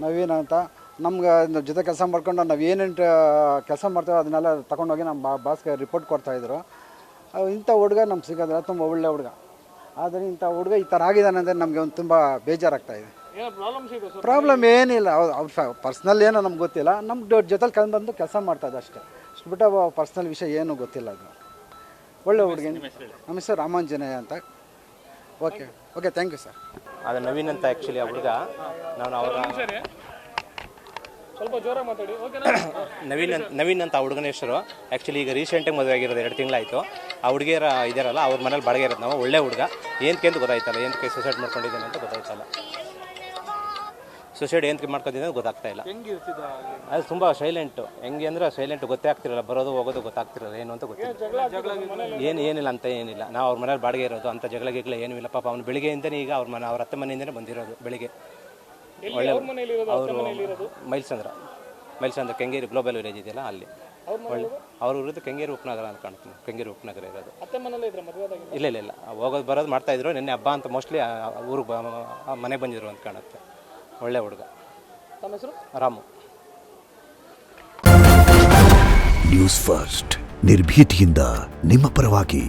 ನವೀನ್ ಅಂತ ನಮ್ಗೆ ಜೊತೆ ಕೆಲಸ ಮಾಡ್ಕೊಂಡು ನಾವು ಏನೇನು ಕೆಲಸ ಮಾಡ್ತೇವೆ ಅದನ್ನೆಲ್ಲ ತಗೊಂಡೋಗಿ ನಮ್ಮ ಬಾಸ್ಗೆ ರಿಪೋರ್ಟ್ ಕೊಡ್ತಾಯಿದ್ರು. ಇಂಥ ಹುಡುಗ ನಮ್ಗೆ ಸಿಗೋದಿಲ್ಲ, ತುಂಬ ಒಳ್ಳೆ ಹುಡುಗ. ಆದರೆ ಇಂಥ ಹುಡುಗ ಈ ಥರ ಆಗಿದ್ದಾನೆ ಅಂದರೆ ನಮಗೆ ಒಂದು ತುಂಬ ಬೇಜಾರಾಗ್ತಾಯಿದೆ. ಪ್ರಾಬ್ಲಮ್ ಏನಿಲ್ಲ, ಅವ್ರು ಪರ್ಸ್ನಲ್ ಏನೋ ನಮ್ಗೆ ಗೊತ್ತಿಲ್ಲ. ನಮ್ಮ ಜೊತೆಲಿ ಬಂದು ಕೆಲಸ ಮಾಡ್ತಾಯಿದ್ದೆ ಅಷ್ಟೇ. ಅಷ್ಟು ಬಿಟ್ಟು ಪರ್ಸ್ನಲ್ ವಿಷಯ ಏನೂ ಗೊತ್ತಿಲ್ಲ. ಅದು ಒಳ್ಳೆ ಹುಡುಗಿ. ನಮ್ಮ ಹೆಸರು ರಾಮಾಂಜನೇಯ ಅಂತ. Okay okay, thank you sir. ಅದು ನವೀನ್ ಅಂತ ಆ್ಯಕ್ಚುಲಿ ಆ ಹುಡುಗ. ನಾನು ಅವರ ಸ್ವಲ್ಪ ಜೋರಾಗಿ ಮಾತಾಡಿ. ನವೀನ್ ಅಂತ ಆ ಹುಡುಗನ ಹೆಸರು. ಆ್ಯಕ್ಚುಲಿ ಈಗ ರೀಸೆಂಟಾಗಿ ಮದುವೆ ಆಗಿರೋದು 2 ತಿಂಗಳಾಯಿತು. ಆ ಹುಡುಗಿಯರ ಇದಾರಲ್ಲ ಅವ್ರ ಮನೇಲಿ ಬಾಡಿಗೆ ಇರೋದು ನಾವು. ಒಳ್ಳೆ ಹುಡುಗ. ಏನಕ್ಕೆ ಅಂತ ಗೊತ್ತಾಯ್ತಲ್ಲ, ಏನಕ್ಕೆ ಸುಸೈಡ್ ಮಾಡ್ಕೊಂಡಿದ್ದಾನೆ ಅಂತ ಗೊತ್ತಾಯ್ತಲ್ಲ. ಸುಸೈಡ್ ಏನಕ್ಕೆ ಮಾಡ್ಕೊಂಡಿದ್ದಾನೆ ಅಂತ ಗೊತ್ತಾಗ್ತಾ ಇಲ್ಲ. ಅದು ತುಂಬ ಸೈಲೆಂಟು. ಹೆಂಗೆ ಅಂದರೆ ಸೈಲೆಂಟು, ಗೊತ್ತೇ ಆಗ್ತಿರಲ್ಲ, ಬರೋದು ಹೋಗೋದು ಗೊತ್ತಾಗ್ತಿರಲ್ಲ, ಏನು ಅಂತ ಗೊತ್ತಿಲ್ಲ. ಏನಿಲ್ಲ ಅಂತ ಏನಿಲ್ಲ. ನಾವು ಅವ್ರ ಮನೇಲಿ ಬಾಡಿಗೆ ಇರೋದು, ಅಂಥ ಜಗಳ ಏನೂ ಇಲ್ಲ. ಪಾಪ ಅವ್ನು ಬೆಳಿಗ್ಗೆಯಿಂದನೇ ಈಗ ಅವ್ರ ಅತ್ತೆ ಮನೆಯಿಂದನೇ ಬಂದಿರೋದು ಬೆಳಿಗ್ಗೆ. ಒಳ್ಳೆ ಅವರು ಮೈಲ್ಸಂದ್ರ ಕೆಂಗೇರಿ ಗ್ಲೋಬಲ್ ವಿಲೇಜ್ ಇದೆಯಲ್ಲ ಅಲ್ಲಿ. ಒಳ್ಳೆ ಅವ್ರ ಇರೋದು ಕೆಂಗೇರಿ ಉಪನಗರ ಅಂತ ಕಾಣ್ತೀನಿ. ಕೆಂಗೇರಿ ಉಪನಗರ ಇರೋದು. ಇಲ್ಲ ಹೋಗೋದು ಬರೋದು ಮಾಡ್ತಾಯಿದ್ರು. ನಿನ್ನೆ ಹಬ್ಬ ಅಂತ ಮೋಸ್ಟ್ಲಿ ಊರಿಗೆ ಮನೆಗೆ ಬಂದಿದ್ರು ಅಂತ ಕಾಣುತ್ತೆ. ಒಳ್ಳೆ ಹುಡುಗ. ರಾಮು. ನ್ಯೂಸ್ ಫಸ್ಟ್, ನಿರ್ಭೀತಿಯಿಂದ ನಿಮ್ಮ ಪರವಾಗಿ.